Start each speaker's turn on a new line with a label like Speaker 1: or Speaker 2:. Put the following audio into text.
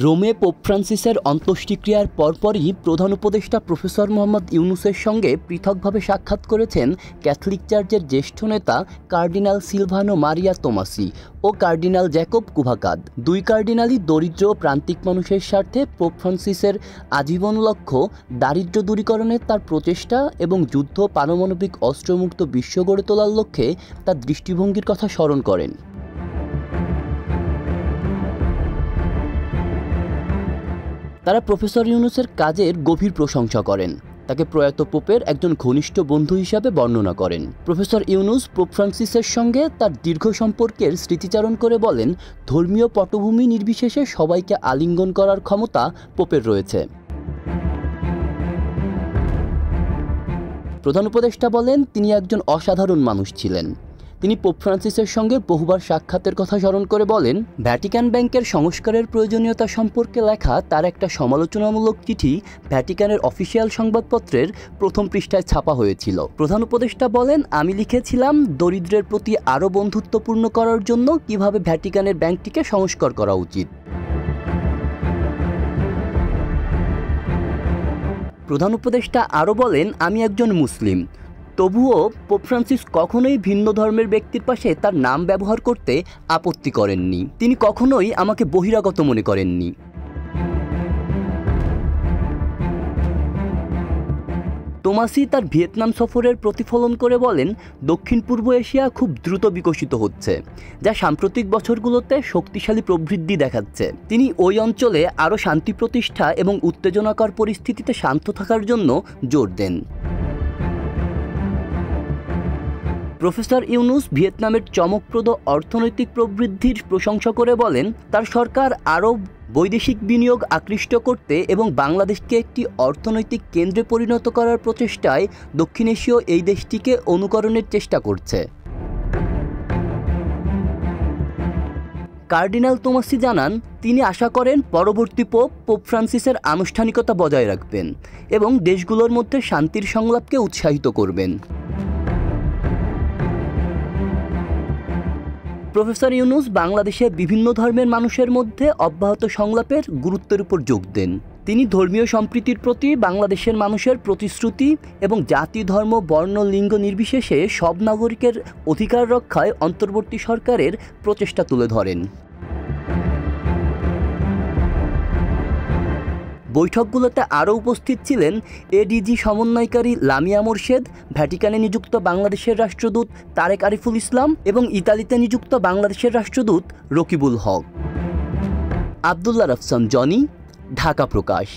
Speaker 1: রোমে পোপ ফ্রান্সিসের অন্ত্যেষ্টিক্রিয়ার পরপরই প্রধান উপদেষ্টা প্রফেসর মোহাম্মদ ইউনূসের সঙ্গে পৃথকভাবে সাক্ষাৎ করেছেন ক্যাথলিক চার্চের জ্যেষ্ঠ নেতা কার্ডিনাল সিলভানো মারিয়া তোমাসি ও কার্ডিনাল জ্যাকব কুভাকাদ। দুই কার্ডিনালই দরিদ্র প্রান্তিক মানুষের স্বার্থে পোপ ফ্রান্সিসের আজীবন লক্ষ্য দারিদ্র্য দূরীকরণের তার প্রচেষ্টা এবং যুদ্ধ পারমাণবিক অস্ত্রমুক্ত বিশ্ব গড়ে তোলার লক্ষ্যে তার দৃষ্টিভঙ্গির কথা স্মরণ করেন। তারা প্রফেসর ইউনূসের কাজের গভীর প্রশংসা করেন, তাকে প্রয়াত পোপের একজন ঘনিষ্ঠ বন্ধু হিসাবে বর্ণনা করেন। প্রফেসর ইউনূস পোপ ফ্রান্সিসের সঙ্গে তার দীর্ঘ সম্পর্কের স্মৃতিচারণ করে বলেন, ধর্মীয় পটভূমি নির্বিশেষে সবাইকে আলিঙ্গন করার ক্ষমতা পোপের রয়েছে। প্রধান উপদেষ্টা বলেন, তিনি একজন অসাধারণ মানুষ ছিলেন। তিনি পোপ ফ্রান্সিসের সঙ্গে বহুবার সাক্ষাতের কথা স্মরণ করে বলেন, ভ্যাটিকান ব্যাংকের সংস্কারের প্রয়োজনীয়তা সম্পর্কে লেখা তার একটা সমালোচনামূলক চিঠি ভ্যাটিকানের অফিসিয়াল সংবাদপত্রের প্রথম পৃষ্ঠায় ছাপা হয়েছিল। প্রধান উপদেষ্টা বলেন, আমি লিখেছিলাম দরিদ্রের প্রতি আরও বন্ধুত্বপূর্ণ করার জন্য কিভাবে ভ্যাটিকানের ব্যাংকটিকে সংস্কার করা উচিত। প্রধান উপদেষ্টা আরও বলেন, আমি একজন মুসলিম, তবুও পোপ ফ্রান্সিস কখনোই ভিন্ন ধর্মের ব্যক্তির পাশে তার নাম ব্যবহার করতে আপত্তি করেননি। তিনি কখনোই আমাকে বহিরাগত মনে করেননি। তোমাসি তার ভিয়েতনাম সফরের প্রতিফলন করে বলেন, দক্ষিণ পূর্ব এশিয়া খুব দ্রুত বিকশিত হচ্ছে, যা সাম্প্রতিক বছরগুলোতে শক্তিশালী প্রবৃদ্ধি দেখাচ্ছে। তিনি ওই অঞ্চলে আরও শান্তি প্রতিষ্ঠা এবং উত্তেজনাকর পরিস্থিতিতে শান্ত থাকার জন্য জোর দেন। প্রফেসর ইউনূস ভিয়েতনামের চমকপ্রদ অর্থনৈতিক প্রবৃদ্ধির প্রশংসা করে বলেন, তার সরকার আরও বৈদেশিক বিনিয়োগ আকৃষ্ট করতে এবং বাংলাদেশকে একটি অর্থনৈতিক কেন্দ্রে পরিণত করার প্রচেষ্টায় দক্ষিণ এশীয় এই দেশটিকে অনুকরণের চেষ্টা করছে। কার্ডিনাল তোমাসি জানান, তিনি আশা করেন পরবর্তী পোপ ফ্রান্সিসের আনুষ্ঠানিকতা বজায় রাখবেন এবং দেশগুলোর মধ্যে শান্তির সংলাপকে উৎসাহিত করবেন। প্রফেসর ইউনূস বাংলাদেশে বিভিন্ন ধর্মের মানুষের মধ্যে অব্যাহত সংলাপের গুরুত্বের উপর জোর দেন। তিনি ধর্মীয় সম্প্রীতির প্রতি বাংলাদেশের মানুষের প্রতিশ্রুতি এবং জাতি, ধর্ম, বর্ণ, লিঙ্গ নির্বিশেষে সব নাগরিকের অধিকার রক্ষায় অন্তর্বর্তী সরকারের প্রচেষ্টা তুলে ধরেন। বৈঠকগুলোতে আরও উপস্থিত ছিলেন এডিজি সমন্বয়কারী লামিয়া মোরশেদ, ভ্যাটিকানে নিযুক্ত বাংলাদেশের রাষ্ট্রদূত তারেক আরিফুল ইসলাম এবং ইতালিতে নিযুক্ত বাংলাদেশের রাষ্ট্রদূত রকিবুল হক। আবদুল্লাহ রাফসান জনি, ঢাকা প্রকাশ।